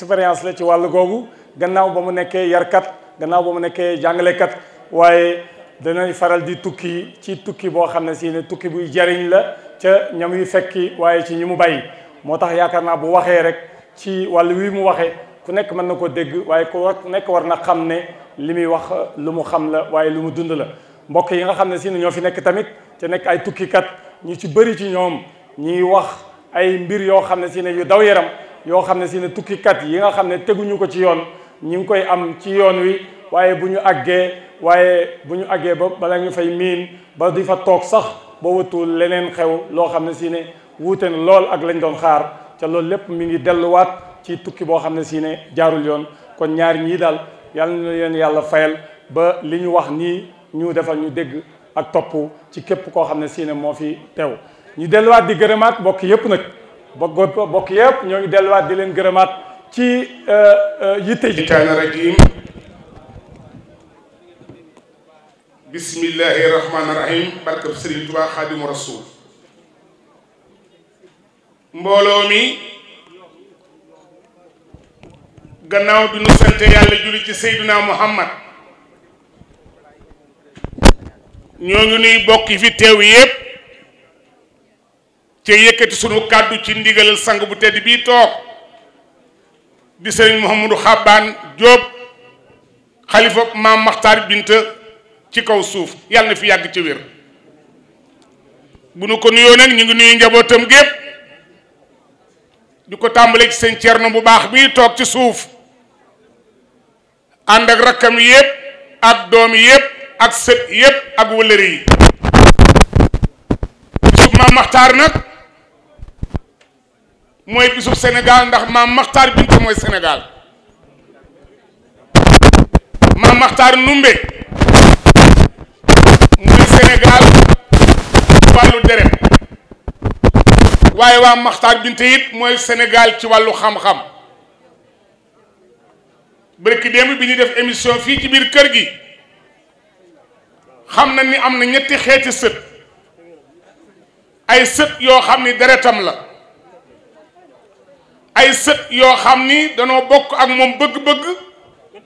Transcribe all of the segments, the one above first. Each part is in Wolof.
expérience la ci wàllu googu gannaaw ba mu nekkee yarkat gannaaw ba mu nekkee jàngalekat waaye danañ faral di tukki ci tukki boo xam ne si ne tukki buy jariñ la ca ñam yu fekki waaye ci ñi mu bàyyi moo tax yaakaar naa bu waxee rek ci wàllu wi mu waxee ku nekk mën na ko dégg waaye ku nekk war na xam ne li muy wax lu mu xam la waaye lu mu dund la mbokk yi nga xam ne si ne ñoo fi nekk tamit te nekk ay tukkikat ñu ci bëri ci ñoom ñiy wax ay mbir yoo xam ne si ne yu daw yaram yoo xam ne si ne tukkikat yi nga xam ne teguñu ko ci yoon ñi ngi koy am ci yoon wi waaye bu ñu àggee ba bala ñu fay miin ba di fa toog sax ba wutul leneen xew loo xam ne si ne wuute na lool ak lañ doon xaar te loolu lépp mi ngi delluwaat ci tukki boo xam ne si ne jaarul yoon kon ñaar ñii daal yàlla na leen yàlla fayal ba li ñu wax nii ñu defal ñu dégg ak topp ci képp koo xam ne si ne moo fi teew ñu delluwaat di gërëmaat bokk yëpp nag bokk yëpp ñoo ngi delluwaat di leen gërëmaat ci yitte ji rajim bismillahi rahmaani rahim barkab Sëriñ Tuubaa Xaadimu Rasuul mbooloo mi gannaaw bi nu sante yàlla julli ci Seydina Muhammad ñoo ngi nuy bokk fi teew yépp ci yëkkati sunu kàddu ci ndigalal sang bu tedd bii toog di sëriñ Mouhamadou Xabbaan Jóob xalifa maam Maxtaar Binta ci kaw suuf yàlla na fi yàgg ci wér bu nu ko nuyoo nag ñu ngi nuyu njabootam gépp di ko tàmbale ci sëñ Cerno bu baax bii toog ci suuf ànd ak rakkam yépp ak doom yépp ak sët yépp ak wëllëre yi bisub maam Maxtaar nag mooy bisub Sénégal ndax maam Maxtaar Binta mooy Sénégal maam Maxtaar Numbe muy Sénégal wàllu deret waaye waa Maxtaar Binta it mooy Sénégal ci wàllu xam-xam bërki démb bi ñuy def émission fii ci biir kër gi xam na ni am na ñetti xeeti sët ay sët yoo xam ni deretam la ay sët yoo xam ni danoo bokk ak moom bëgg-bëgg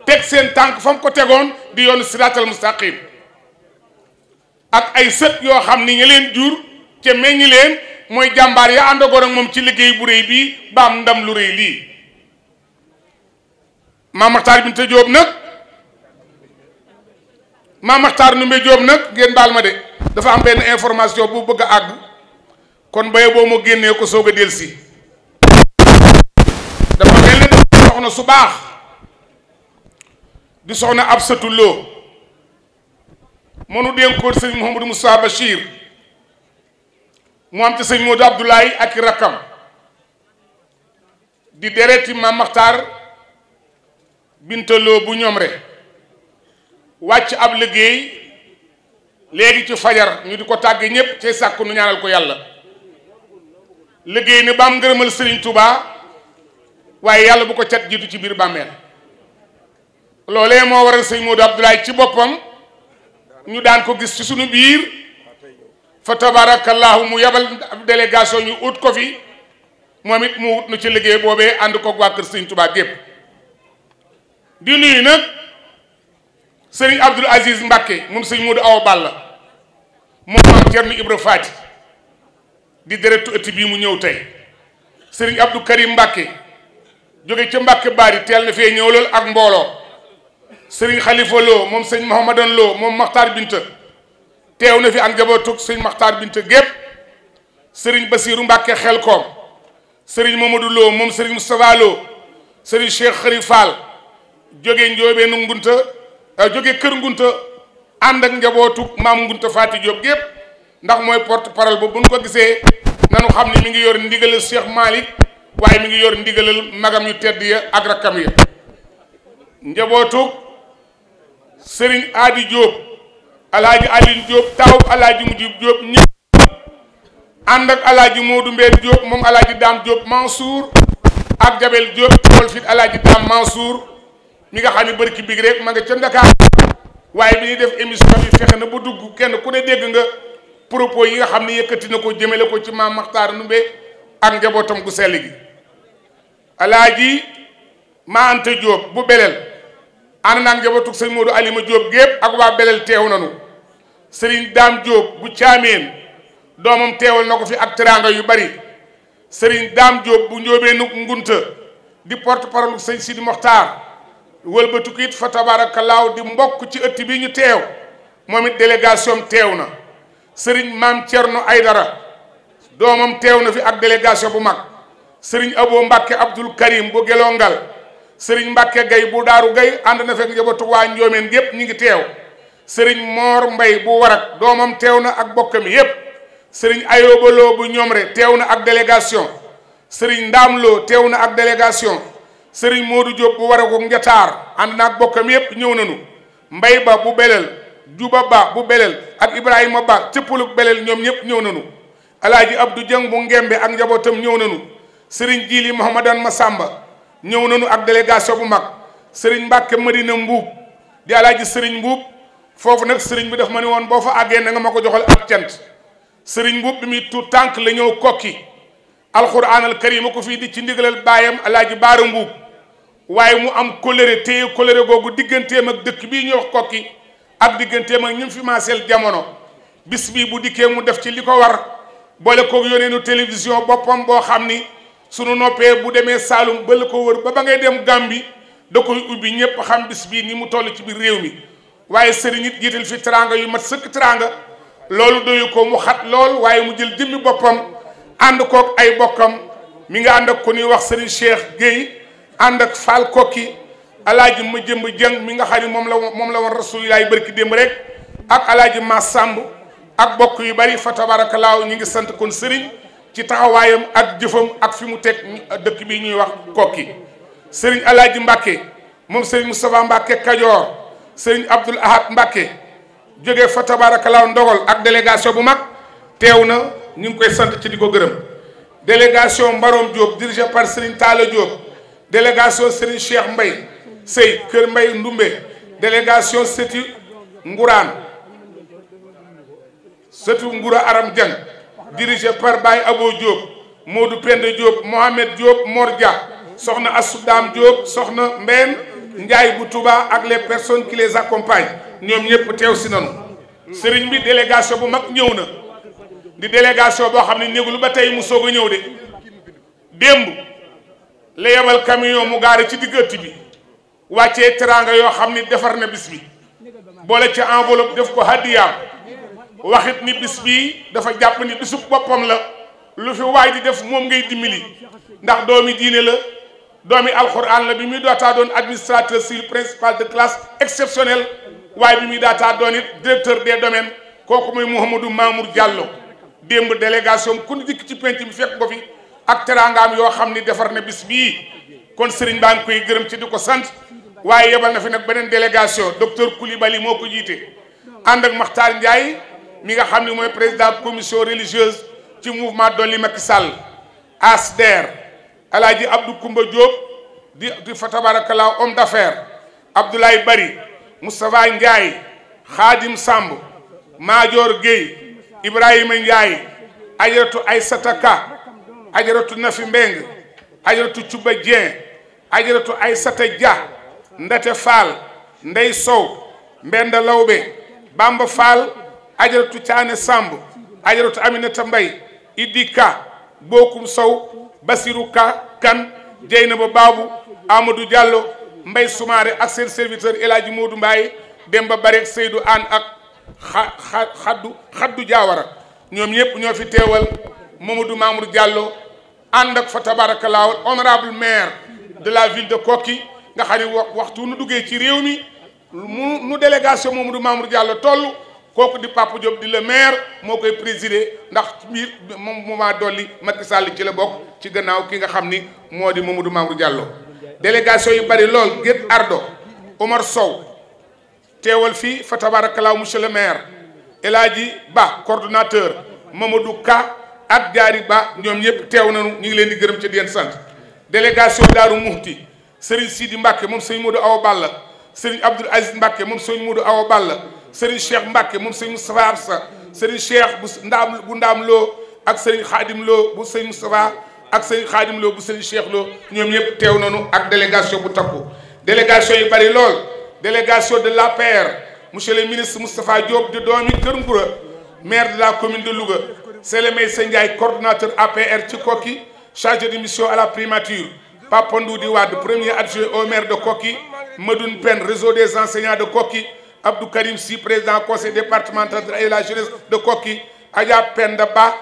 teg seen tànk fa mu ko tegoon di yoonu siraatal mustaqim ak ay sët yoo xam ni ña leen jur ca meññi leen mooy jàmbaar ya àndagoon ak moom ci liggéey bu rëy bii ba am ndam lu rëy lii Maam Maxtaar Binta Jóob nag Maam Maxtaar Numbe Jóob nag ngeen baal ma de dafa am benn information bu bëgg a àgg kon baye boo ma génnee ko soog a delsi dafa mel ni soxna su baax di soxna Absatu Lo mënu dénkoon sëñ Mouhamadou Moussa Bachir mu am ci sëñ Modou Abdoulaye ak i rakkam di dereti Maam Maxtaar Binta Lo bu ñoom rek wàcc ab liggéey léegi ci fajar ñu di ko tàgge ñépp ci sàkku nu ñaanal ko yàlla liggéey ne ba am ngërëmal Sëriñ Tuubaa waaye yàlla bu ko cat jiitu ci biir bàmmeel loolee moo waral sëñ Modou Abdoulaye ci boppam ñu daan ko gis ci sunu biir fa tabarakallahu mu yabal délégation ñu ut ko fi moom it mu ut nu ci liggéey boobee ànd ko waa kër Sëriñ Tuubaa gépp di nuyu nag sëriñ Abdoul Aziz Mbacke moom sëñ Modou Awa Balla moom maam Cerno Ibra Faati di deretu ëtt bii mu ñëw tey sëriñ Abdou Karim Mbacke jóge ca Mbacke Bari teel na fee ñëw lool ak mbooloo sëriñ Khalifa Lo moom sëñ Mouhamadan Lo moom Maxtaar Binta teew na fi ak njabootug sëñ Maxtaar Binta gépp sëriñ Basiiru Mbacke xel koom sëriñ Mamadou Lo moom sëriñ Moustapha Lo sëriñ Cheikh Khari Fall jóge Njóobeenu Ngunta jóge Kër Ngunta ànd ak njabootu maam Ngunta Faati Jóob gépp ndax mooy porte parole ba bu ñu ko gisee nanu xam ni mi ngi yor ndigalal Cheikh Malick waaye mi ngi yor ndigalal magam yu tedd ya ak rakkam ya njabootu sëriñ Aadi Jóob alaaji Alin Jóob taw alaaji Mujib Jóob ñëpp ànd ak alaaji Moodu Mbeen Jóob moom alaaji Daam Jóob Mansour ak Jabel Jóob tool fit alaaji Daam Mansour mi nga xam ne bërki big rek ma nga ca Ndakaar waaye bi ñuy def émission bi fexe na ba dugg kenn ku ne dégg nga propos yi nga xam ne yëkkati na ko jëmale ko ci Maam Maxtaar Numbe ak njabootam gu sell gi alaaji Ma Anta Diop bu Belel ànd naag njabootug sëñ Modou Alima Diop gépp ak waa Belel teew nanu sëriñ Daam Diop bu Caameen doomam teewal na ko fi ak teraanga yu bari sëriñ Daam Diop bu Njóobeen Ngunta di porte parole sëñ Sidi Mokhtar wëlbatiku it fa tabaarakallaahu di mbokk ci ëtt bi ñu teew moom it délégation teew na sëriñ Maam Cerno Aydara doomam teew na fi ak délégation bu mag sëriñ Abo Mbàkke Abdul Karim bu Gelongal sëriñ Mbàkke Gay bu Daaru Gay ànd na fekk njabootu waa Njoomeen gépp ñi ngi teew sëriñ Moor Mbay bu Warak doomam teew na ak bokkam yépp sëriñ Ayobaloo bu Ñomre teew na ak délégation sëriñ Ndaamloo teew na ak délégation sëriñ Moodu Diop bu Waraku Njataar ànd na ak bokkam yépp ñëw nañu Mbay Ba bu Belel Juba Ba bu Belel ak Ibrahima Ba cëppaluk Belel ñoom ñëpp ñëw nañu Alaaji Abdou Dieng bu Ngembe ak njabootam ñëw nañu sëriñ Jili Mouhamadan Masamba ñëw nañu ak délégation bu mag sëriñ Mbàkke Madina Mbuub di alaaji sëriñ Mbuub foofu nag sëriñ bi daf ma ne woon boo fa àggee na nga ma ko joxal ak cant sëriñ Mbuub bi muy tuut tànk la ñëw kokki alxuraanal karim ko fii di ci ndigalal baayam alaaji Baara Mbuub waaye mu am kóllëre téye kóllëre googu digganteem ak dëkk bii ñuy wax kokki ak digganteem ak ñu fi maaseel jamono bis bii bu dikkee mu def ci li ko war boole koog yoneenu télévision boppam boo xam ni sunu noppee bu demee Saalum ba la ko wër ba ngay dem Gàmbi da koy ubbi ñëpp xam bis bii ni mu toll ci biir réew mi waaye sëriñ it jiital fi teraanga yu mat sëkk teraanga loolu doyu ko mu xat lool waaye mu jël jëmmi boppam ànd koog ay bokkam mi nga ànd ak ko ñuy wax sëriñ Cheikh Guèye ànd ak Fall Kokki alaaji ma jëmb jëng mi nga xam ne moom la woon rasulilaay bërki démb rek ak alaaji ma Samb ak bokk yu bari fa tabarakallaahu ñu ngi sant kon sëriñ ci taxawaayam ak jëfam ak fi mu teg dëkk bi ñuy wax kokki sëriñ alaaji Mbàkke moom sëriñ Moustapha Mbàkke Kajoor sëriñ Abdoul Ahad Mbàkke jógee fa tabarakalaaw ndogal ak délégation bu mag teew na ñu ngi koy sant ci di ko gërëm délégation Mbarom Diop dirigé par sëriñ Talla Diop délégation sëriñ Cheikh Mbay Sey Kër Mbay Ndumbe délégation sëti Nguraan sëti Ngura Aram Dieng dirigé par Baye Abo Diop Modou Penda Diop Mohamed Diop Mor Dia soxna Assou Dame Diop soxna Mbène Ndiaye bu Touba ak les personnes qui les accompagnent ñoom ñëpp teew si nanu sëriñ bi délégation bu mag ñëw na di délégation boo xam ne néegul ba tey mu soog a ñëw de démb la yebal camion mu gaare ci digg ëtt bi wàccee teraanga yoo xam ni defar na bis bi boole ca enveloppe def ko hadiyaam waxit ni bis bii dafa jàpp ni bisub boppam la lu fi waay di def moom ngay dimbali ndax doomi diine la doomi alxuraan la bi muy dootaa doon administrateur civil principal de classe exceptionnel waaye bi muy daataa doon it directeur des domaines kooku mooy Mouhamadou Mamour Diallo démb délégation ku ñu dikk ci penc mi fekk ko fi ak teraangaam yoo xam ni defar na bis bii kon sëriñ baa ngi koy gërëm ci di ko sant waaye yebal na fi nag beneen délégation docteur Coulibaly moo ko jiite ànd ak Makhtar Ndiaye mi nga xam ni mooy président commission religieuse ci mouvement Dolli Macky Sall ASDER alaaji Abdou Koumba Diop di fa tabarakallah homme d'affaires Abdoulaye Bari Moustapha Ndiaye Khadim Samb Madior Gueye Ibrahima Ndiaye ajaratu Aïssata Ka ajaratu Nafi Mbeng ajaratu Cuba Dieng ajaratu Aïssata Dia Ndate Fall Ndey Sow Mbenda Lawbe Bamba Fall ajaratu Caane Samb ajaratu Aminata Mbay Idi Ka Bokum Sow Basirou Ka Kan Jeynaba Babou Amadou Diallo Mbay Soumaré ak seen serviteur El Hadji Modou Mbaye Demba Barek Seydou Anne ak xaddu Diawara ñoom ñëpp ñoo fi teewal Mamadou Mamour Diallo ànd ak fa tabarakallah honorable maire de la ville de Koki nga xam ne waxtu nu duggee ci réew mi nu délégation Mamadou Mamour Diallo toll kooku di Papa Diop di le maire moo koy présider ndax biir moment Dolli Macky Sall ci la bokk ci gannaaw ki nga xam ni moo di Mamadou Mamour Diallo délégation yu bari lool Guet Ardo Omar Sow teewal fii fa tabarakallah monsieur le maire El Hadji Ba coordonnateur Mamadou Ka ak Diary Ba ñoom ñëpp teew nañu ñu ngi leen di gërëm ci di leen sant délégation Daaru Muxti Serigne Sidi Mbacke moom Serigne Modou Awa Balla Serigne Abdoul Aziz Mbacke moom Serigne Modou Awa Balla Serigne Cheikh Mbacke moom Serigne Moustapha Absa Serigne Cheikh bu ndaam Lo ak Serigne Khadim Lo bu Serigne Moustapha ak sëriñ Xaadim Lo bu sëriñ Cheikh Lo ñoom ñëpp teew nañu ak délégation bu takku délégation yi bari lool délégation de l'APR monsieur le ministre Moustapha Diop di doomi Kër Ngoura maire de la commune de Louga Sele Maysa Ndiaye coordonnateur APR ci Koki chargé de mission à la primature Papa Ndoudi Wade premier adjoint au maire de Koki Madoune Pen réseau des enseignants de Koki Abdou Karim Sy président conseil départemental de la jeunesse de Koki Adja Penda Ba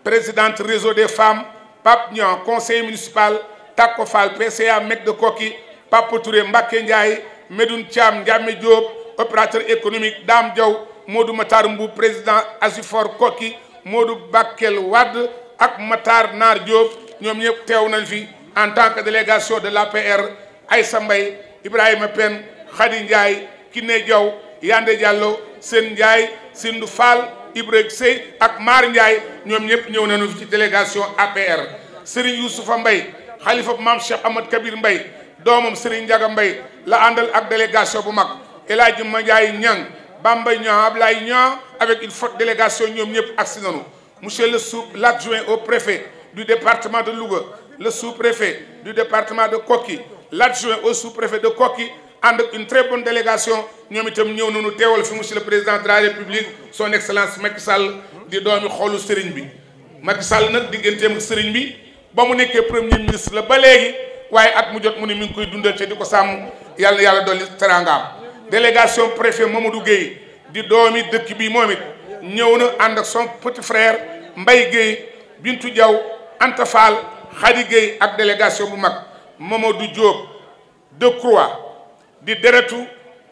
présidente réseau des femmes Pape Niang conseiller municipal Tako Fall PCA MEC de Koki Papa Touré Mbacké Ndiaye Medoune Thiam Ndiame Diop opérateur économique Dame Diaw Modou Matar Mbou président Asifor Koki Modou Bakel Wade ak Matar Nar Diop ñoom ñëpp teew nañ fi en tant que délégation de l'APR Aïssa Mbaye Ibrahima Pen Khady Ndiaye Kiné Diaw Yande Diallo Sen Ndiaye Sindou Fall Ibrahima Sey ak Mar Ndiaye ñoom ñëpp ñëw nañu ci délégation APR Serigne Youssoufa Mbaye xalifa Mame Cheikh Ahmad Kabir Mbaye doomam Serigne Ndiaga Mbaye la àndal ak délégation bu mag El Hadji Mandiaye Niang Bamba Niang Ablaye Niang avec une forte délégation ñoom ñëpp agsi nañu monsieur l'adjoint au préfet du département de Louga le sous-préfet du département de Koki l'adjoint au sous-préfet de Koki ànd ak une très bonne délégation ñoom itam ñëw nañu teewal fi monsieur le président de la république son excellence Macky Sall di doomi xoolu sëriñ bi Macky Sall nag digganteem ak sëriñ bi ba mu nekkee premier ministre la ba léegi waaye at mu jot mu ne mi ngi koy dundal te di ko sàmm yàlla yàlla dolli teraangaam délégation préfet Mamadou Gueye di doomi dëkk bi moom it ñëw na ànd ak son petit frère Mbaye Gueye Bintu Diaw Anta Fall Khady Gueye ak délégation bu mag Mamadou Diop Decroix di deretu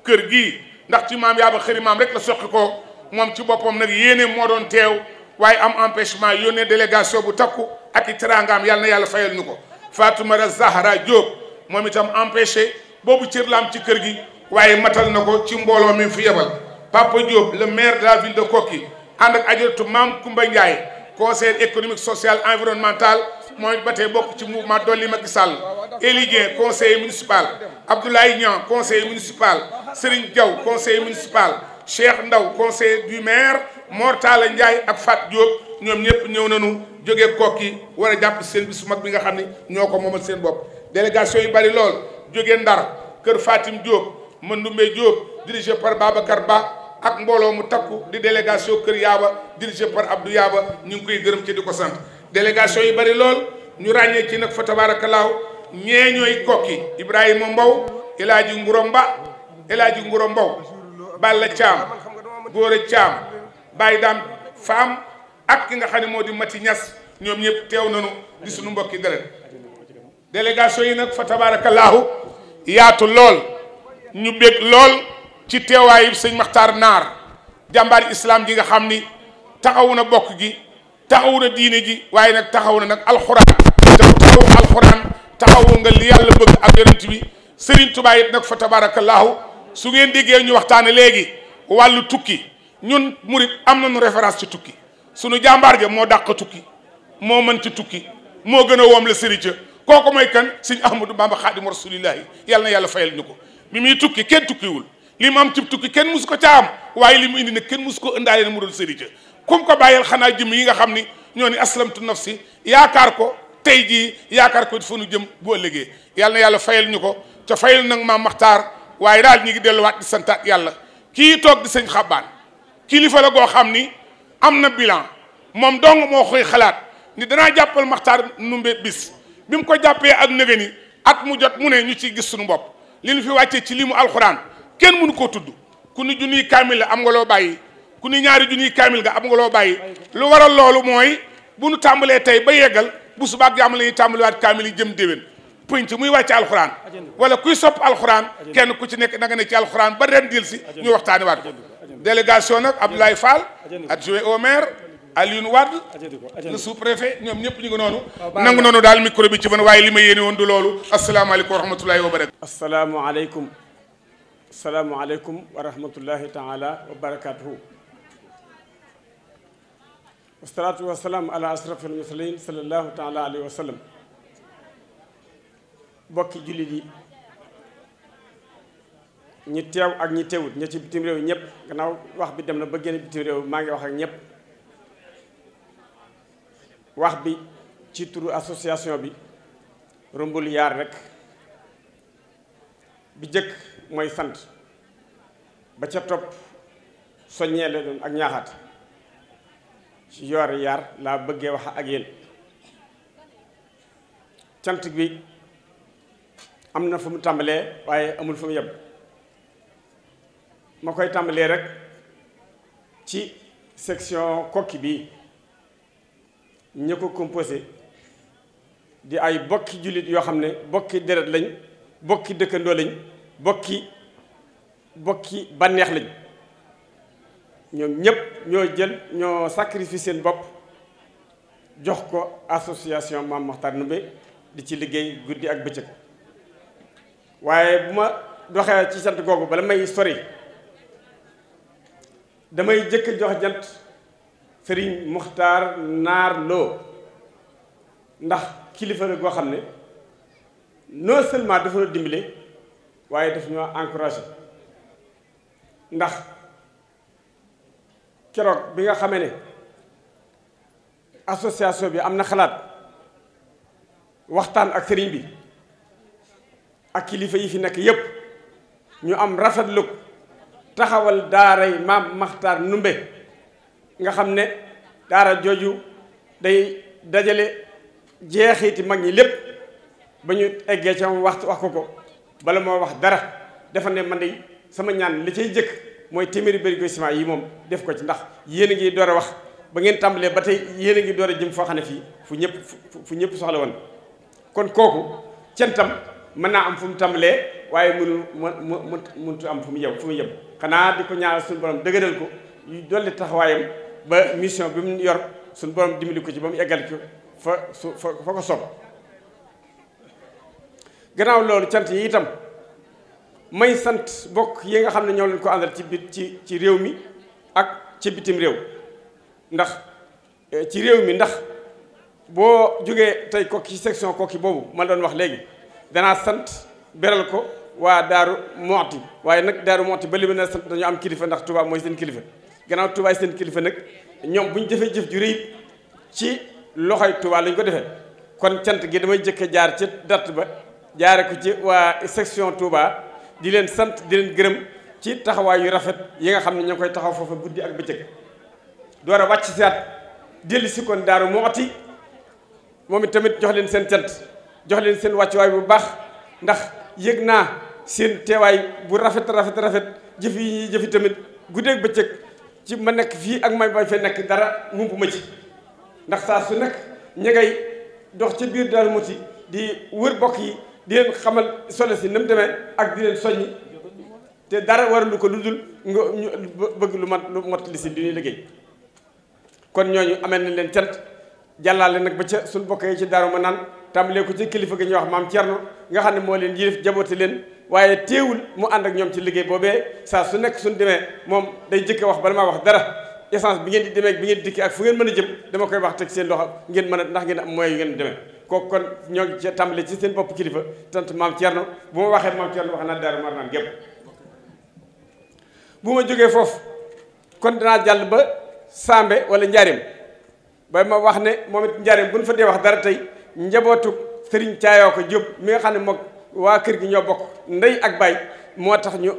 kër gii ndax ci maam yaaba xëri maam rek la soqi ko moom ci boppam nag yéene moo doon teew waaye am empêchement yónnee délégation bu takku ak i teraangaam yàlla na yàlla fayal ñu ko Fatoumata Zahra Diop moom itam empêché boobu cër la am ci kër gi waaye matal na ko ci mbooloo mi fi yebal Papa Diop le maire de la ville de Koki ànd ak ajaratu Maam Koumba Ndiaye conseil économique social environnemental mooy ba tey bokk ci mouvement Dolli Macky Sall Eli Dieng conseiller municipal Abdoulaye Niang conseiller municipal Serigne Diaw conseiller municipal Cheikh Ndaw conseiller du maire Mor Talla Ndiaye ak Fat Diop ñoom ñëpp ñëw nañu jógee Koki war a jàpp seen bis mag bi nga xam ne ñoo ko moomal seen bopp délégation yu bari lool jógee Ndar kër Fatim Diop Mandoumbe Diop dirigé par Babacar Ba ak mbooloo mu takku di délégation kër Yaaba dirigé par Abdou Yaaba ñu ngi koy gërëm ci di ko sant délégation yi bari lool ñu ràññee ci nag fa tabaarakallaahu ñee ñooy Koki Ibrahima Mbow El Hadji Ngouro Mbow Balla Thiam Góora Thiam Baye Dame Fam ak ki nga xam ne moo di Mati Ñas ñoom ñëpp teew nañu di suñu mbokki deret délégation yi nag fa tabaarakallaahu yaatu lool ñu bég lool ci teewaayu sëñ Maxtaar Naar jàmbaar islam ji nga xam ni taxawu na bokk gi taxawu na diine ji waaye nag taxawu na nag alxuraan te ku taxawu alxuraan taxawu nga li yàlla bëgg ak yonent bi Serigne Touba it nag fa tabaarakallaahu su ngeen déggee ñu waxtaane léegi wàllu tukki ñun murit am nañu référence ci tukki sunu jàmbaar ja moo dàq tukki moo mën ci tukki moo gën a woom la sëriñ ca kooku mooy kan sëñ Ahmadou Bamba Xaadimu Rasuulillaahi yàlla na yàlla fayal ñu ko bi muy tukki kenn tukkiwul li mu am ci tukki kenn musu ko ca am waaye li mu indi nag kenn musu ko ëndaale ne mu doon sëriñ ca kum ko bàyyeel xanaa jëm yi nga xam ni ñoo ni aslamtu nafsi yaakaar ko tey jii yaakaar ko fa nu jëm bu ëllëgee yàlla na yàlla fayal ñu ko ca fayal nag maam Maxtaar waaye daal ñu ngi delluwaat di santaat yàlla kii toog di sëñ Xabbaan kilifa la goo xam ni am na bilan moom dong moo koy xalaat ni danaa jàppal Maxtaar Numbe bis bi mu ko jàppee ak nëgë ni at mu jot mu ne ñu ciy gis suñu bopp li ñu fi wàccee ci limu alxuraan kenn mënu koo tudd ku ni junniy kaamil la am nga loo bàyyi ku ni ñaari junniy kaamil nga am nga loo bàyyi lu waral loolu mooy bu nu tàmbalee tey ba yeggal bu subaak jàmm la ñuy tàmbaliwaat kaamil yi jëm déwén pënc muy wàcce alxuraan wala kuy sopp alxuraan kenn ku ci nekk da nga ne ci alxuraan ba ren dil si ñu waxtaani waat ko délégation nag Abdoulaye Fall adjoint au maire Alioune Wade le sous-préfet ñoom ñëpp ñu ngi noonu nangu noonu daal micro bi ci man waaye li ma yéene woon du loolu asalaamaaleykum wa rahmatullahi wa barakatu asalaamualeykum wa rahmatullahi taala wa barakatuhu wasalaatu wasalaam ala asraf almursalin sallallahu taala alayhi wa sallam bokki jullit yi ñi teew ak ñi teewut ña ci bitim réew ñëpp gannaaw wax bi dem na ba génn bitim réew maa ngi wax ak ñëpp wax bi ci turu association bi rombul yaar rek bi jëkk mooy sant ba ca topp soññee la doon ak ñaaxaat ci yoor yaar laa bëggee wax ak yéen. cant bi am na fu mu tàmbalee waaye amul fu mu yem ma koy tàmbalee rek ci section Koki bi ñi ko composé di ay bokki jullit yoo xam ne bokki deret lañ bokki dëkkandoo lañ bokki bànneex lañ ñoom ñépp ñoo jël ñoo sacrifice seen bopp jox ko association Mame Makhtar Ndoumbé di ci liggéey guddi ak bëccëg. waaye bu ma doxee ci sant googu bala may sori damay jëkk jox jant Serigne Muxtaar Naar Lo ndax kilifa la goo xam ne non seulement dafa la dimbale waaye daf ñoo encouragé ndax keroog bi nga xamee ne association bi am na xalaat waxtaan ak sëriñ bi ak kilifa yi fi nekk yépp ñu am rafetlu taxawal daaray Mame Makhtar Ndoumbé nga xam ne daara jooju day dajale jeexiti mag ñi lépp ba ñu eggee ca moom wax ko bala moo wax dara dafa ne man de sama ñaan li cay jëkk mooy téeméeri bëri koy ciment yi moom def ko ci ndax yéen a ngi door a wax ba ngeen tàmbalee ba tey yéen a ngi door a jëm foo xam ne fii fu ñëpp soxla woon kon kooku cantam mën naa am fu mu tàmbalee waaye mënut am fu mu yem xanaa di ko ñaanal suñu borom dëgëral ko yu dolli taxawaayam ba mission bi mu yor suñu borom dimbali ko ci ba mu eggal ko fa ko soob. gannaaw loolu cant yi itam may sant bokk yi nga xam ne ñoo leen ko àndal ci réew mi ak ci bitim réew ndax ci réew mi ndax boo jógee tey Koki section Koki boobu ma doon wax léegi danaa sant beral ko waa Daaru Mooti waaye nag Daaru Mooti ba li ma ne sant dañu am kilifa ndax Touba mooy seen kilifa gannaaw Touba seen kilifa nag ñoom bu ñu defee jëf ju rëy ci loxoy Touba lañ ko defee kon cant gi damay jëkke jaar ci date ba jaare ko ci waa section Touba di leen sant di leen gërëm ci taxawaay yu rafet yi nga xam ne ñoo koy taxaw foofa guddi ak bëccëg door a wàcc si at dellu si kon Daaru Mooti moom it tamit jox leen seen cant jox leen seen wàccuwaay bu baax ndax yëg naa seen teewaay bu rafet jëf yi jëfi tamit guddeeg bëccëg ci ma nekk fii ak may fay nekk dara mumpu ma ci ndax saa su nekk ña ngay dox ca biir Daaru Muti di wër bokk yi di leen xamal solo si na mu demee ak di leen soññi te dara waralu ko lu dul nga ñu bëgg lu mot li si di ñuy liggéey kon ñooñu amee nañ leen cant jàllaale nag ba ca suñu bokk yi ci Daaru ma naan tàmbalee ko ci kilifa gi ñuy wax maam Thierno nga xam ne moo leen yilif jaboote leen waaye teewul mu ànd ak ñoom ci liggéey boobee saa su nekk suñu demee moom day jëkke wax bala maa wax dara essence bi ngeen di demee bi ngeen di dikki ak fu ngeen mën a jëm dama koy wax teg seen loxo ngeen mën a ndax ngeen am moyens yu ngeen demee kooku kon ñoo ngi ci tàmbalee ci seen bopp kilifa tant maam Thierno bu ma waxee maam Thierno wax naa Daaru Marnaan gépp bu ma jógee foofu kon danaa jàll ba Sambe wala Njaareem ba ma wax ne moom it Njaareem bu ñu fa dee wax dara tey njabootu Serigne Thiayoo ko Diop mi nga xam ne moom waa kër gi ñoo bokk ndey ak baay moo tax ñu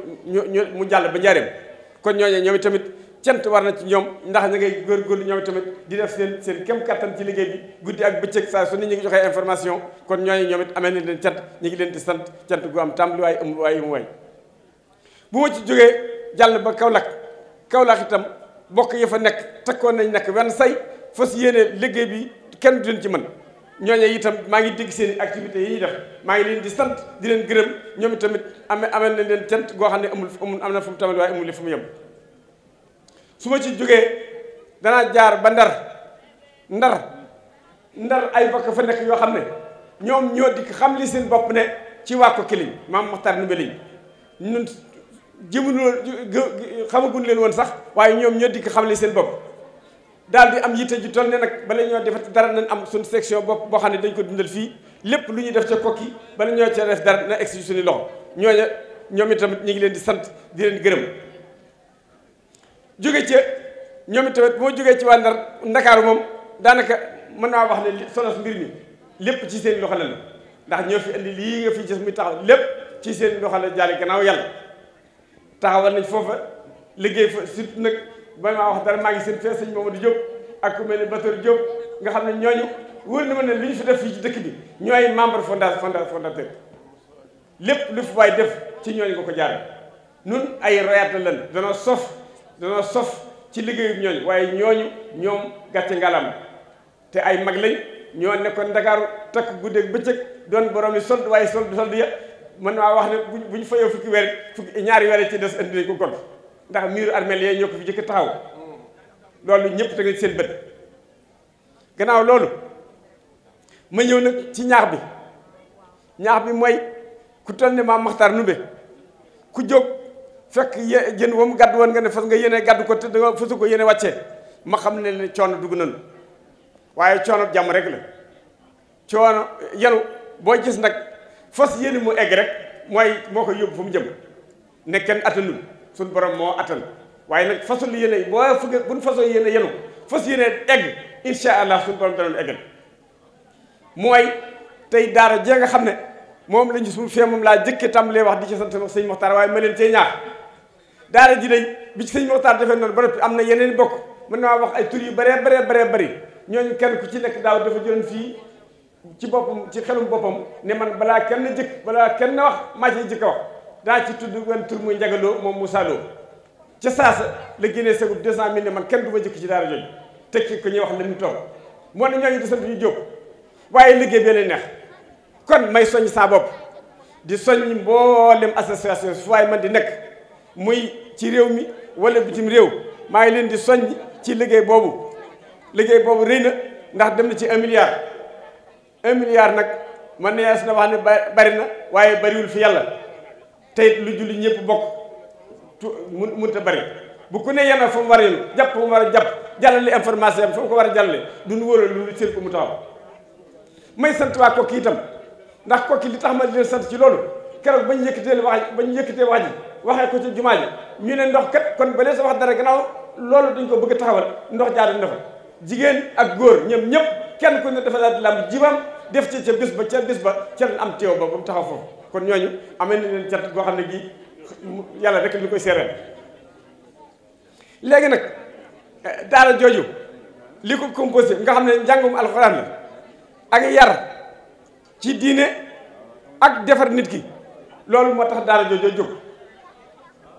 mu jàll ba Njaareem kon ñooñu ñoom tamit cant war na ci ñoom ndax ñu ngay góorgóorlu ñoom tamit di def seen kem kattan ci liggéey bi guddi ak bëccëg saa su ne ñu ngi joxee information kon ñooñu ñoom it amee nañ leen cant ñu ngi leen di sant cant gu am tàmbali waaye am waaye mu way bu ma ci jógee jàll ba Kaolack itam bokk yi fa nekk takkoon nañ nekk wenn say fas yéene liggéey bi kenn du leen ci mën ñooñu itam maa ngi dégg seen activités yi ñuy def maa ngi leen di sant di leen gërëm ñoom tamit amee nañ leen cant goo xam ne amul am na fu mu tamit waaye amul fu mu yem su ma ci jógee danaa jaar ba ndar ay bokk fa nekk yoo xam ne ñoom ñoo dikk xam li seen bopp ne ci waa Koki lañ Mame Makhtar Ndoumbé lañ ñun xamaguñ leen woon sax waaye ñoom ñoo dikk xam li seen bopp daal di am yitte ju toll ne nag bala ñoo defati dara nañ am suñu section bopp boo xam ne dañ ko dundal fii lépp lu ñuy def ca Koki bala ñoo ca def dara na egsi suñu loxo ñoom itamit ñu ngi leen di sant di leen gërëm jóge ca ñoom itamit moo jógee ci waa Ndakaaru moom daanaka mën naa wax ne solos mbir mi lépp ci seen loxo la ndax ñoo fi indi lii nga fi gis muy taxaw lépp ci seen loxo la jaale gannaaw yàlla taxawal nañ foofa liggéey fa surtout nag ba maa wax dara maa ngi seen fee sëñ Mamadou Diop ak ku mel ne Bator Diop nga xam ne ñooñu wóor na ma ne li ñu fi def fii ci dëkk bi ñooy membre fondateur lépp lu fi waay def ci ñooñu nga ko jaare nun ay royaat lan danoo sof ci liggéeyu ñooñu waaye ñoom gàcce ngalam te ay mag lañ ñoo nekkoon Ndakaaru takk guddeeg bëccëg doon borom yi sold waaye sold ya mën naa wax ne bu ñu fayoo ñaari weer ci des indi nañ ko kon ndax miiru armeel yee ñoo ko fi jëkk taxaw loolu ñëpp teg seen bët gannaaw loolu ma ñëw nag ci ñaax bi mooy ku toll ne Maam Maxtaar Numbe ku jóg fekk jën wa mu gàddu woon nga ne fas nga yéene gàddu ko te danga fasu ko yéene wàccee ma xam ne coono dugg nañu waaye coono jàmm rek la coono yanu boo gis nag fas yéene mu egg rek moo ko yóbbu fu mu jëm ne kenn attanul suñu borom moo attan waaye nag fasul yéene buñ fasoo yéene yenu fas yéene egg insha allah suñu borom danoon eggal mooy tey daara jee nga xam ne moom lañu suñu fee moom laa jëkke tàmbalee wax di ci sant sëñ Moxtaar waaye ma leen cee ñaax daara ji day bi ci sëñ Moxtaar defee noonu ba noppi am na yeneen bokk mën naa wax ay tur yu baree bëri ñooñu kenn ku ci nekk daaw dafa jëloon fii ci boppam ci xelum boppam ne man balaa kenn wax maa ci jëkk a wax daa ci tudd wenn tur muy njagaloo moom Moussa Lo ca saasa la génnee segub 200 000 ne man kenn du ma jëkk ci daara jooju tekki ko ñuy wax la ñu toog moo ne ñooñu di sant ñu jóg waaye liggéey bi leen neex kon may soññ saa bopp di soññ mboolem association fu waay man di nekk muy ci réew mi wala bitim réew maa ngi leen di soññ ci liggéey boobu rëy na ndax dem na ci 1 milliard 1 milliard nag man ne yees na wax ne bari na waaye bariwul fi yàlla te it lu julli ñëpp bokk mënut a bari bu ku ne yena fa mu war a yenu jàpp fa mu war a jàpp jàllale information am fa mu ko war a jàllale duñu wóoral lu seen ko mu taxaw may sant waa Kokki itam ndax Kokki li tax ma di leen sant ci loolu keroog bañ yëkkatee wax ji waxee ko ci jumaa ji ñu ne ndox kat kon ba lee sa wax dara gannaaw loolu dañ ko bëgg a taxawal ndox jaadu na fa jigéen ak góor ñoom ñëpp kenn ku ne dafa daal di lamb jibam def ci ca bis ba ca am teew ba mu taxaw foofu kon ñooñu amee na leen cat goo xam ne gi yàlla rek ñu koy seereel léegi nag daara jooju li ko composé nga xam ne njàngum alxuraan la ak yar ci diine ak defar nit ki loolu moo tax daara jooju jóg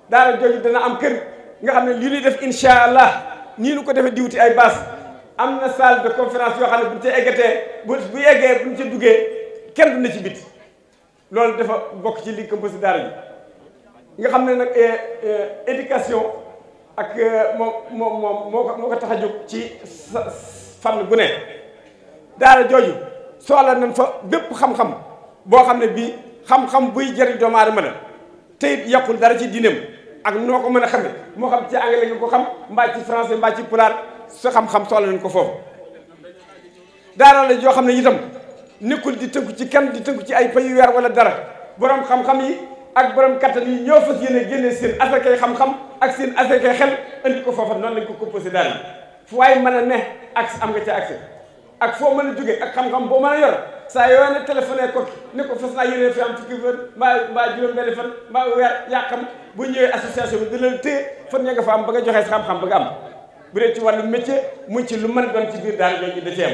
daara jooju dana am kër nga xam ne lii ñuy def insha allah nii nu ko defee diwti ay baas am na salle de conférence yoo xam ne buñ ca eggatee bu yeggee buñ ca duggee kenn du na ci biti loolu dafa bokk ci li composé daara ji nga xam ne nag éducation ak moo ko tax a jóg ci fànn gu ne daara jooju soxla nañ fa bépp xam-xam boo xam ne bii xam-xam buy jëriñ doomu aadama la te it yàqul dara ci diineem ak noo ko mën a xamee moo xam ci anglais nga ko xam mbaa ci français mbaa ci pulaar sa xam-xam soxla nañ ko foofu daara la joo xam ne itam nekkul di tënku ci kenn di tënku ci ay pays weer wala dara borom xam-xam yi ak borom kattan yi ñoo fas yéene génne seen asakay xam-xam ak seen asakay xel indi ko foofa noonu lañ ko composé daara yi fu waaye mën a ne accès am nga ca accès ak foo mën a jóge ak xam-xam boo mën a yor saa yoo ne téléphoné ko ne ko fas naa yéene fi am fukki fan mbaa juróom-benn fan mbaa weer yaa xam bu ñëwee association bi dina la téye fan ya nga fa am ba nga joxee sa xam-xam ba nga am bu dee ci wàllu métier mu ci lu mën doon ci biir daara jooju da ci am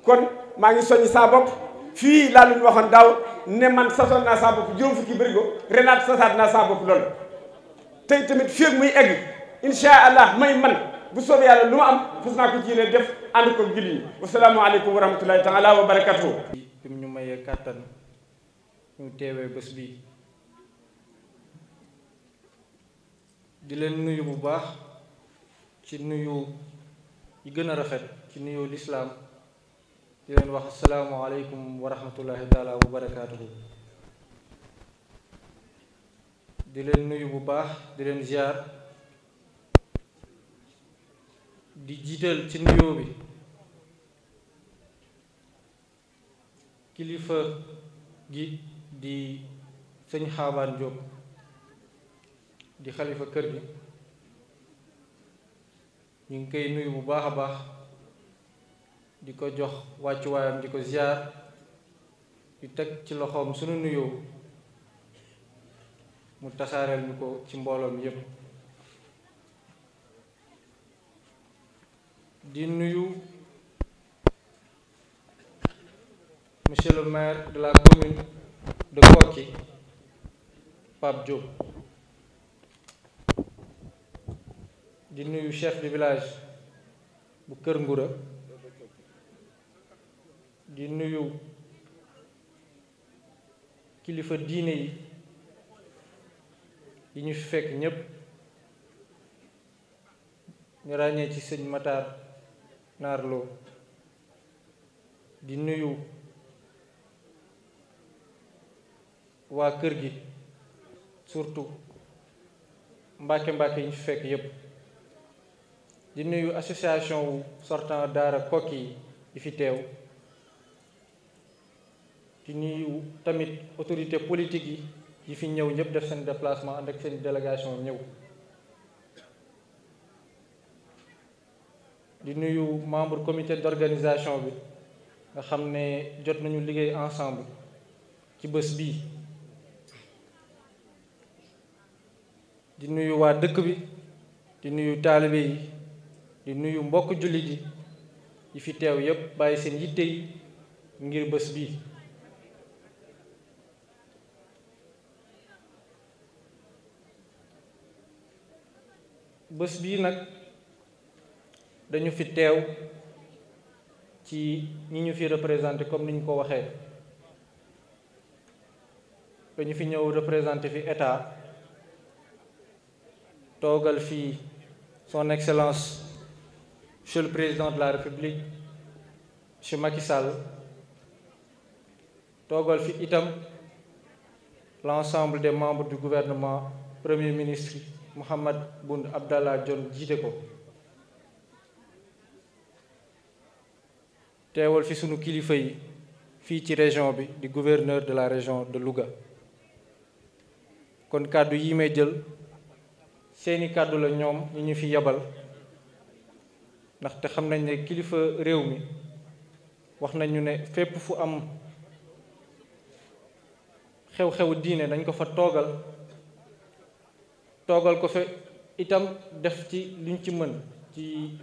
kon maa ngi soññ saa bopp fii laa lu ñu waxoon daaw ne man sasoon naa saa bopp juróom fukki bërigo renaat sasaat naa saa bopp loolu tey tamit fii ak muy egg insha allah may man bu soobee yàlla lu ma am fas naa ko ci yéene def ànd ko julli ñi wasalaamaaleykum wa rahmatullahi taala wa barakatuhu bi ñu mayee kàttan ñu teewee bés bi di leen nuyu bu baax ci nuyu yi gën a rafet ci nuyu lislaam di leen wax asalaamualeykum wa rahmatullahi taala wa barakatuhu di leen nuyu bu baax di leen ziar di jiital ci nuyoo bi kilifa gi di sëñ Xaabaan Jóob di xalifa kër gi ñu ngi koy nuyu bu baax a baax di ko jox wàccuwaayam di ko ziar di teg ci loxoom sunu nuyoo mu tasaareel ñu ko ci mbooloom yépp di nuyu monsieur le maire de la commune de Koki Pape Diop di nuyu chef de village bu Kër Ngura di nuyu kilifa diine yi ñu fi fekk ñépp ñu ràññee ci sëñ Matar Naarlo di nuyu waa kër gi surtout mbàkke yi ñu fi fekk yépp di nuyu association wu sortant daara Koki yi fi teew di nuyu tamit autorité politique yi fi ñëw ñëpp def seen déplacement ànd ak seen délégation ñëw di nuyu membre comité d'organisation bi nga xam ne jot nañu liggéey ensemble ci bés bii di nuyu waa dëkk bi di nuyu taalibe yi di nuyu mbokk jullit yi fi teew yépp bàyyi seen yitte yi ngir bés bii bés bii nag dañu fi teew ci ñi ñu fi représenté comme ni ñu ko waxee dañu fi ñëw représenté fi état toogal fi son excellence monsieur le président de la république monsieur Macky Sall toogal fi itam l'ensemble des membres du gouvernement premier ministre Mohamed Boun Abdallah Dionne jiite ko teewal fi sunu kilifa yi fii ci région bi di gouverneur de la région de Louga kon kàddu yi may jël seeni kàddu la ñoom ñi ñu fi yabal ndaxte xam nañ ne kilifa réew mi wax nañu ne fépp fu am xew-xewu diine dañ ko fa toogal ko fa itam def ci luñ ci mën ci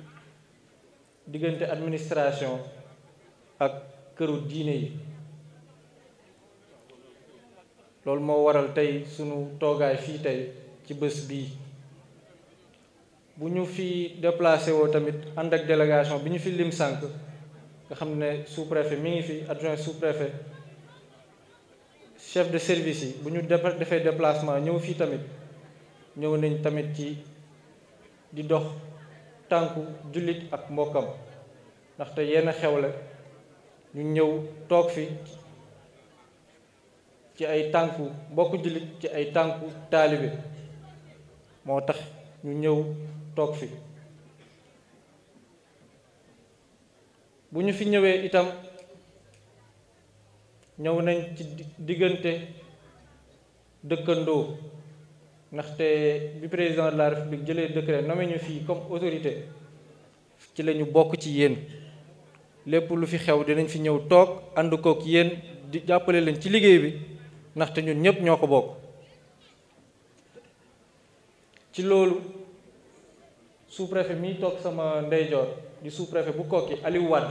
diggante administration ak këru diine yi loolu moo waral tey sunu toogaay fii tey ci bés bii bu ñu fi déplacé woo tamit ànd ak délégation bi ñu fi lim sànq nga xam ne sous-préfet mi ngi fi adjoint sous-préfet chef de service yi bu ñu defee déplacement ñëw fii tamit ñëw nañ tamit ci di dox tànku jullit ak mbokkam ndaxte yenn xewle ñu ñëw toog fi ci ay tànku mbokku jullit ci ay tànku taalibe moo tax ñu ñëw toog fi bu ñu fi ñëwee itam ñëw nañ ci diggante dëkkandoo ndaxte bi président de la république jëlee décret nommé ñu fii comme autorité ci la ñu bokk ci yéen lépp lu fi xew dinañ fi ñëw toog ànd kook yéen di jàppale leen ci liggéey bi ndaxte ñun ñépp ñoo ko bokk ci loolu sous-préfet mi toog sama ndeyjoor di sous-préfet bu Koki Aliou Wade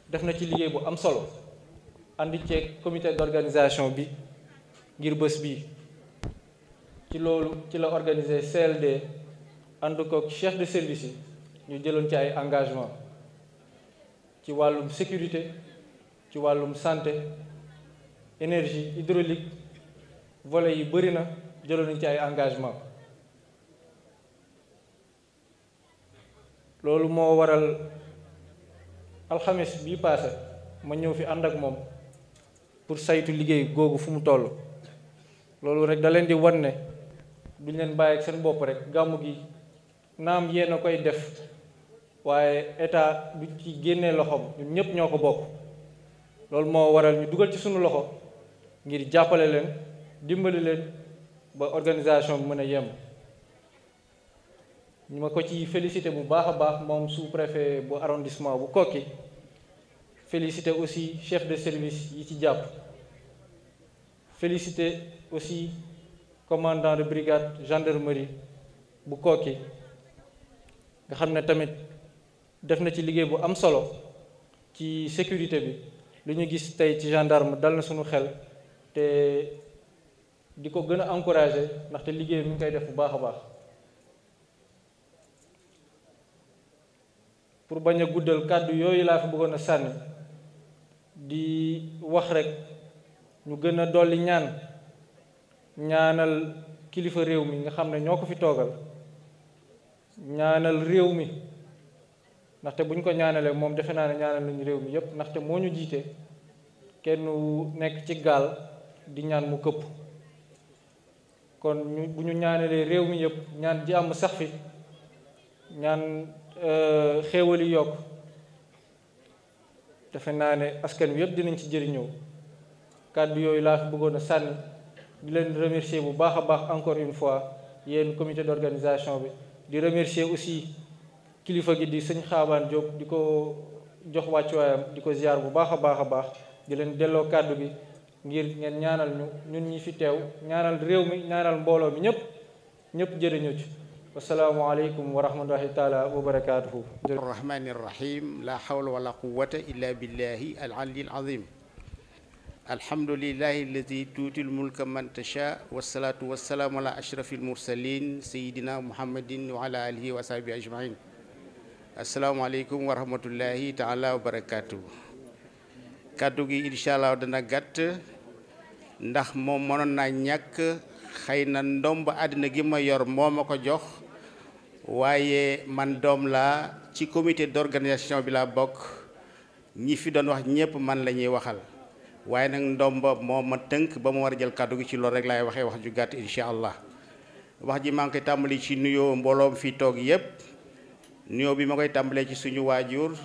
def na ci liggéey bu am solo àndi ceeg comité d'organisation bi ngir bés bi ci loolu ci la organiser CLD ànd kook chef de service yi ñu jëloon ci ay engagement ci wàllum sécurité ci wàllum santé énergie hydraulique volet yi bëri na jëloon nañ ci ay engagement loolu moo waral alxames bii paase ma ñëw fi ànd ak moom pour saytu liggéey googu fu mu toll loolu rek da leen di wan ne duñ leen bàyyi ak seen bopp rek gàmmu gi naam yéen a koy def waaye état du ci génnee loxoom ñun ñépp ñoo ko bokk loolu moo waral ñu dugal ci suñu loxo ngir jàppale leen dimbali leen ba organisation bi mën a yemb ñu ma ko ci félicité bu baax a baax moom sous-préfet bu arrondissement bu Koki félicité aussi chef de service yi ci jàpp félicité aussi commandant de brigade gendarmerie bu Koki nga xam ne tamit def na ci liggéey bu am solo ci sécurité bi lu ñu gis tey ci gendarme dal na suñu xel te di ko gën a encouragé ndaxte liggéey mi ngi koy def bu baax a baax. pour bañ a guddal kàddu yooyu laa fi bëggoon a sànni di wax rek ñu gën a dolli ñaanal kilifa réew mi nga xam ne ñoo ko fi toogal ñaanal réew mi ndaxte bu ñu ko ñaanalee moom defe naa ne ñaanal nañu réew mi yépp ndaxte moo ñu jiite kenn nekk ci gaal di ñaan mu këpp kon bu ñu ñaanalee réew mi yépp ñaan jàmm sax fi ñaan xéewal yi yokk defe naa ne askan wi yëpp dinañ ci jëriñoo kàddu yooyu laa fi bëggoon a sànni di leen remercier bu baax a baax encore une fois yéen comité d'organisation bi di remercier aussi kilifa gi di sëñ Xaabaan Diop di ko jox wàccuwaayam di ko ziar bu baax a baax di leen delloo kàddu gi ngir ngeen ñaanal ñun ñi fi teew ñaanal réew mi ñaanal mbooloo mi ñëpp jëriñu ci assalaamu aleykum wa rahmatullahi taala wa barakaatuhu. arrahmani irrahim la hawla wala quwwata illa billahi al-ali al-azim alhamdulillahi alladi tuuti l-mulka man tasha wassalatu wassalaamu ala ashrafi al-mursalin sayidina muhammadin wa ala alihi wa sahbihi ajmain assalaamu aleykum wa rahmatullahi taala wa barakaatuhu. kàddu gi incha allah dana gàtt ndax moom mënoon naa ñàkk xëy na ndomb àddina gi ma yor moo ma ko jox waaye man doom laa ci comité d'organisation bi laa bokk ñi fi doon wax ñëpp man la ñuy waxal waaye nag ndomba moo ma tënk ba ma war a jël kàddu gi ci loolu rek laay waxee wax ju gàtt incha allah. wax ji maa ngi koy tàmbali ci nuyoo mbooloom fi toog yëpp nuyoo bi ma koy tàmbalee ci suñu waajur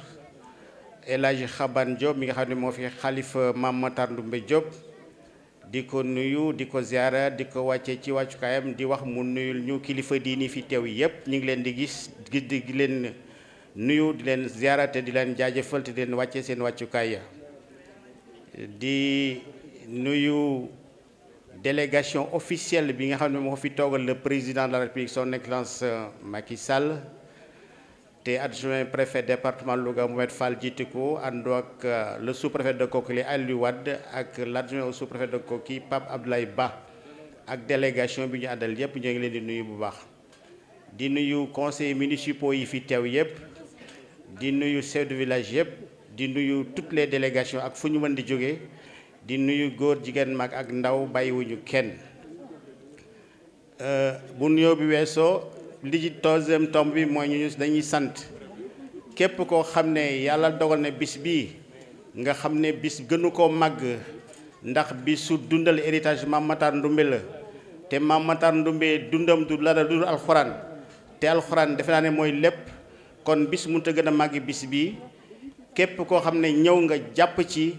El Hadji Xaban Diop mi nga xam ne moo fi xalifa Mame Matar Ndoumbe Diop di ko nuyu di ko ziara di ko wàcce ci wàccukaayam di wax mu nuyul ñu kilifa diini fi teew yépp ñu ngi leen di gis di leen nuyu di leen ziara te di leen jaajëfal te di leen wàcce seen wàccukaay ya di nuyu délégation officielle bi nga xam ne moo fi toogal le président de la République son excellence Macky Sall te adjoint préfet département Louga Mohamed Fall jiite ko ànd ak le sous-préfet de Koki Aliou Wade ak l'adjoint au sous-préfet de Koki Pape Abdoulaye Ba ak délégation bi ñu àndal yépp ñoo ngi leen di nuyu bu baax di nuyu conseillers municipaux yi fi teew yépp di nuyu chef de village yépp di nuyu toutes les délégations ak fu ñu mën di jóge di nuyu góor jigéen mag ak ndaw bàyyiwuñu kenn bu nuyoo bi weesoo li ci troisième tombe bi mooy ñu dañuy sant képp koo xam ne yàlla dogal na bis bii nga xam ne bis gënu koo màgg ndax bisu dundal héritage Mame Matar Ndoumbe la te Mame Matar Ndoumbe dundam du la dul alxuraan te alxuraan defe naa ne mooy lépp kon bis mënut a gën a màgg bis bii képp koo xam ne ñëw nga jàpp ci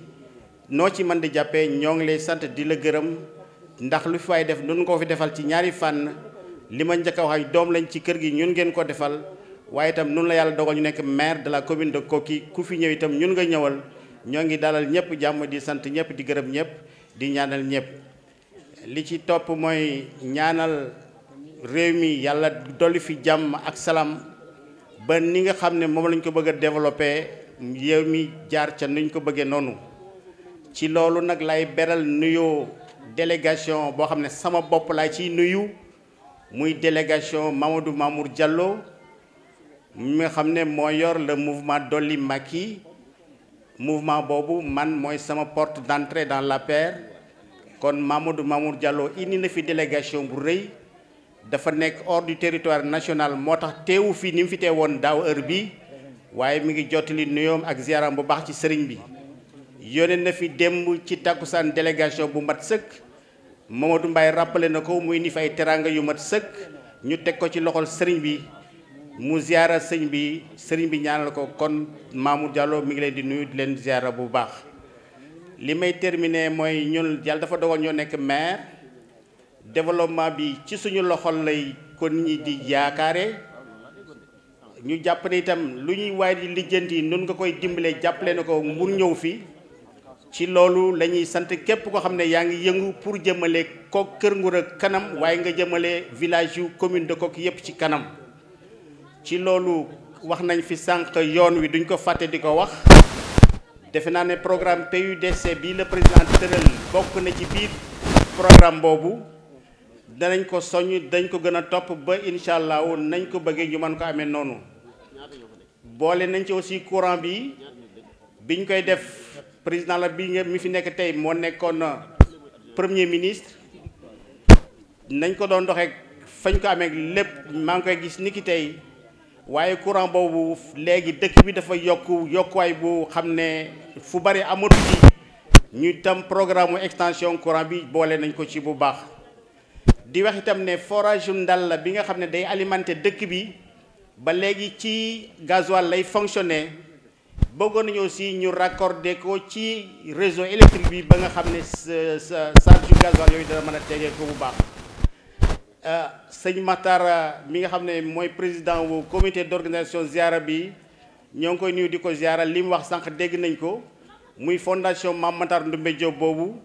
noo ci mën di jàppee ñoo ngi lay sant di la gërëm ndax lu fi waay def nun ko fi defal ci ñaari fànn li ma njëkk a wax ay doom lañ ci kër gi ñun ngeen ko defal waaye itam nun la yàlla dogal ñu nekk maire de la commune de Koki ku fi ñëw itam ñun nga ñëwal ñoo ngi dalal ñëpp jàmm di sant ñëpp di gërëm ñëpp di ñaanal ñëpp li ci topp mooy ñaanal réew mi yàlla dolli fi jàmm ak salaam ba ni nga xam ne moom lañ ko bëgg a développé réew mi jaar ca nuñ ko bëggee noonu ci loolu nag lay beral nuyoo délégation boo xam ne sama bopp laa ciy nuyu muy délégation Mamadou Mamour Diallo mi nga xam ne moo yor le mouvement Dolli Macky mouvement boobu man mooy sama porte d'entrée dans l'APR kon Mamadou Mamour Diallo indi na fi délégation bu rëy dafa nekk hors du territoire national moo tax teewu fi ni mu fi teewoon daaw heure bi waaye mi ngi jottali nuyoom ak ziaram bu baax ci sëriñ bi yónnee na fi démb ci takkusaan délégation bu mat sëkk Mamadou Mbaye rappelé na ko muy ni fi ay teraanga yu mat sëkk ñu teg ko ci loxol sëriñ bi mu ziara sëñ bi sëriñ bi ñaanal ko kon Mamour Diallo mi ngi leen di nuyu di leen ziara bu baax li may terminer mooy ñun yàlla dafa dogal ñoo nekk maire développement bi ci suñu loxol lay ko nit ñi di yaakaare ñu jàpp ne itam lu ñuy waay di lijjanti nun nga koy dimbale jàppale na ko mbur ñëw fi ci loolu la ñuy sant képp ko xam ne yaa ngi yëngu pour jëmale Kock Kër Ngoura kanam waaye nga jëmale village yu commune de Kock yépp ci kanam ci loolu wax nañ fi sànq yoon wi duñ ko fàtte di ko wax defe naa ne programme PUDC bi le président tëral bokk na ci biir programme boobu danañ ko soññ dañ ko gën a topp ba incha allah nañ ko bëggee ñu mën ko amee noonu boole nañ ci aussi courant bi biñ koy def président la bi nga mi fi nekk tey moo nekkoon premier ministre nañ ko doon doxee fañ ko amee lépp maa ngi koy gis ni ki tey waaye courant boobu léegi dëkk bi dafa yokkuwaay bu xam ne fu bari amatu ci ñu tam programme extension courant bi boole nañ ko ci bu baax di wax itam ne forage ndal la bi nga xam ne day alimenter dëkk bi ba léegi ci gasoil lay fonctionner bëggoon nañu aussi ñu raccorder ko ci réseau électrique bi ba nga xam ne charge yu gasoil yooyu dana mën a tegee ko bu baax sëñ Matar mi nga xam ne mooy président wu comité d'organisation ziara bi ñoo ngi koy nuyu di ko ziara li mu wax sànq dégg nañ ko muy fondation Mame Matar Ndoumbé Diop boobu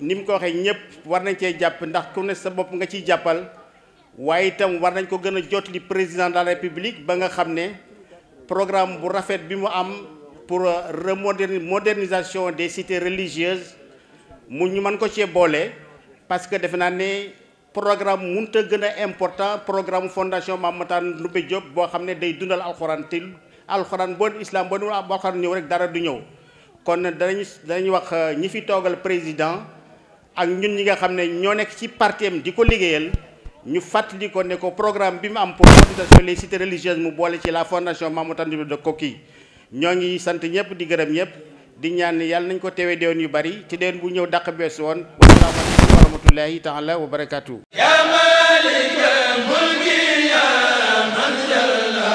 ni mu ko waxee ñëpp war nañ cee jàpp ndax ku ne sa bopp nga ciy jàppal waaye itam war nañ ko gën a jotali président de la république ba nga xam ne programme bu rafet bi mu am pour modernisation des cités religieuses mu ñu mën ko cee boole parce que defe naa ne programme mënut a gën a important programme fondation Mame Matar Ndoumbé Diop boo xam ne day dundal alxuraan te alxuraan boo islam boo alxuraan ñëw rek dara du ñëw kon danañ wax ñi fi toogal président ak ñun ñi nga xam ne ñoo nekk ci partem di ko liggéeyal ñu fàttali ko ne ko programme bi mu am pour modernisation les cités religieuses mu boole ci la fondation Mame Matar Ndoumbé de Koki ñoo ngi sant ñëpp di gërëm ñëpp di ñaan yàlla nañ ko teewee déwén yu bari ci déwén bu ñëw dàq bees woon wasalaamaaleykum wa rahmatullahi taala wa barakaatu. Ya malikal mulki ya man jalla